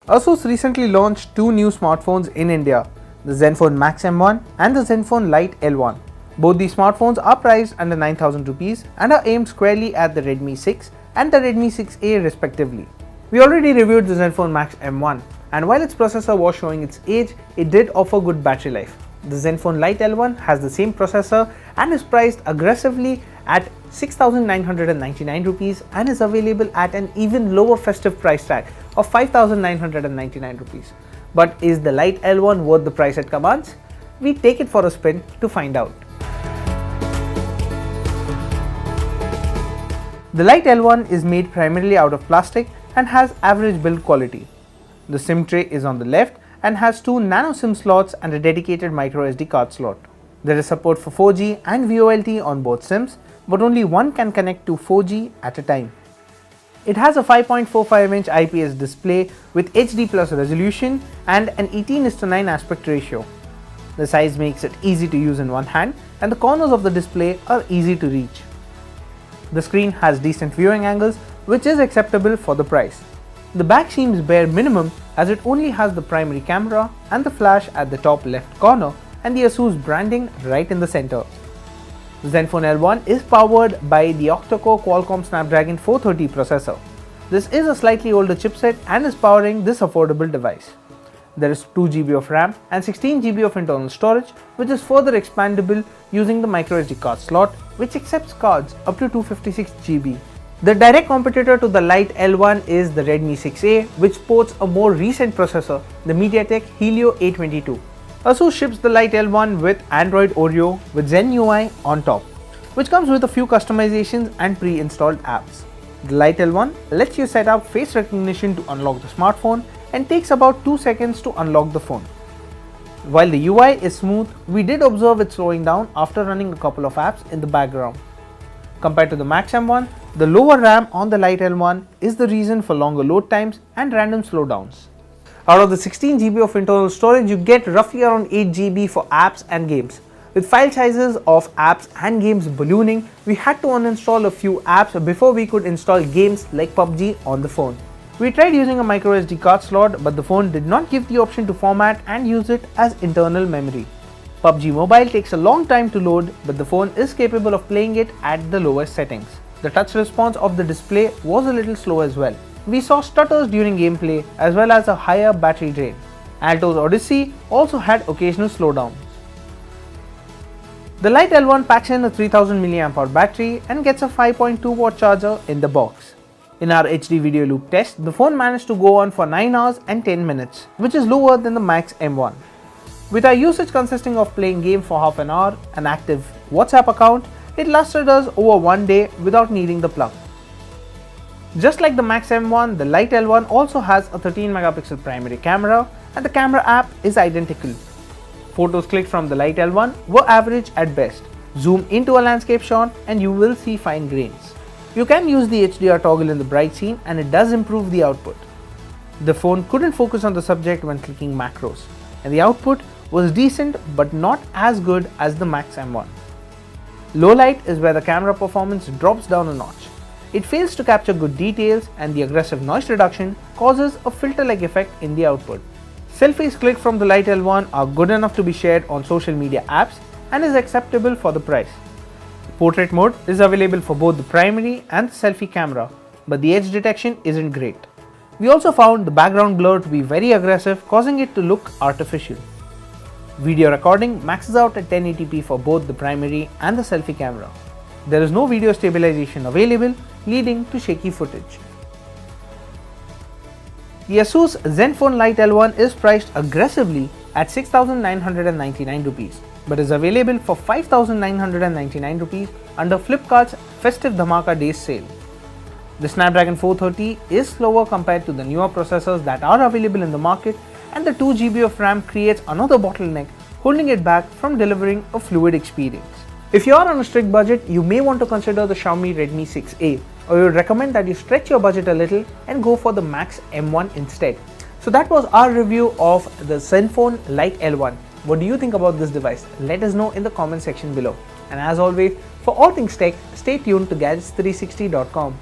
Asus recently launched two new smartphones in India, the ZenFone Max M1 and the ZenFone Lite L1. Both these smartphones are priced under 9,000 rupees and are aimed squarely at the Redmi 6 and the Redmi 6A respectively. We already reviewed the ZenFone Max M1, and while its processor was showing its age, it did offer good battery life. The ZenFone Lite L1 has the same processor and is priced aggressively at 6,999 rupees and is available at an even lower festive price tag of 5,999 rupees. But is the Lite L1 worth the price it commands? We take it for a spin to find out. The Lite L1 is made primarily out of plastic and has average build quality. The SIM tray is on the left and has two nano SIM slots and a dedicated microSD card slot. There is support for 4G and VoLTE on both SIMs, but only one can connect to 4G at a time. It has a 5.45-inch IPS display with HD Plus resolution and an 18:9 aspect ratio. The size makes it easy to use in one hand and the corners of the display are easy to reach. The screen has decent viewing angles, which is acceptable for the price. The back seems bare minimum as it only has the primary camera and the flash at the top left corner and the Asus branding right in the center. The ZenFone L1 is powered by the octa-core Qualcomm Snapdragon 430 processor. This is a slightly older chipset and is powering this affordable device. There is 2 GB of RAM and 16 GB of internal storage, which is further expandable using the microSD card slot, which accepts cards up to 256 GB. The direct competitor to the Lite L1 is the Redmi 6A, which sports a more recent processor, the MediaTek Helio A22. Asus ships the Lite L1 with Android Oreo with Zen UI on top, which comes with a few customizations and pre-installed apps. The Lite L1 lets you set up face recognition to unlock the smartphone and takes about 2 seconds to unlock the phone. While the UI is smooth, we did observe it slowing down after running a couple of apps in the background. Compared to the Max M1, the lower RAM on the Lite L1 is the reason for longer load times and random slowdowns. Out of the 16 GB of internal storage, you get roughly around 8 GB for apps and games. With file sizes of apps and games ballooning, we had to uninstall a few apps before we could install games like PUBG on the phone. We tried using a microSD card slot, but the phone did not give the option to format and use it as internal memory. PUBG Mobile takes a long time to load, but the phone is capable of playing it at the lowest settings. The touch response of the display was a little slow as well. We saw stutters during gameplay as well as a higher battery drain. Alto's Odyssey also had occasional slowdowns. The Lite L1 packs in a 3000 mAh battery and gets a 5.2 watt charger in the box. In our HD video loop test, the phone managed to go on for 9 hours and 10 minutes, which is lower than the Max M1. With our usage consisting of playing game for half an hour, an active WhatsApp account, it lasted us over 1 day without needing the plug. Just like the Max M1, the Lite L1 also has a 13 megapixel primary camera and the camera app is identical. Photos clicked from the Lite L1 were average at best. Zoom into a landscape shot and you will see fine grains. You can use the HDR toggle in the bright scene and it does improve the output. The phone couldn't focus on the subject when clicking macros, and the output was decent but not as good as the Max M1. Low light is where the camera performance drops down a notch. It fails to capture good details and the aggressive noise reduction causes a filter-like effect in the output. Selfies clicked from the Lite L1 are good enough to be shared on social media apps and is acceptable for the price. Portrait mode is available for both the primary and the selfie camera, but the edge detection isn't great. We also found the background blur to be very aggressive, causing it to look artificial. Video recording maxes out at 1080p for both the primary and the selfie camera. There is no video stabilization available, leading to shaky footage. The Asus ZenFone Lite L1 is priced aggressively at 6,999 rupees, but is available for 5,999 rupees under FLIPKART's Festive Dhamaka Days sale. The Snapdragon 430 is slower compared to the newer processors that are available in the market, and the 2 GB of RAM creates another bottleneck, holding it back from delivering a fluid experience. If you are on a strict budget, you may want to consider the Xiaomi Redmi 6A, or we would recommend that you stretch your budget a little and go for the Max M1 instead. So that was our review of the ZenFone Lite L1. What do you think about this device? Let us know in the comment section below. And as always, for all things tech, stay tuned to gadgets360.com.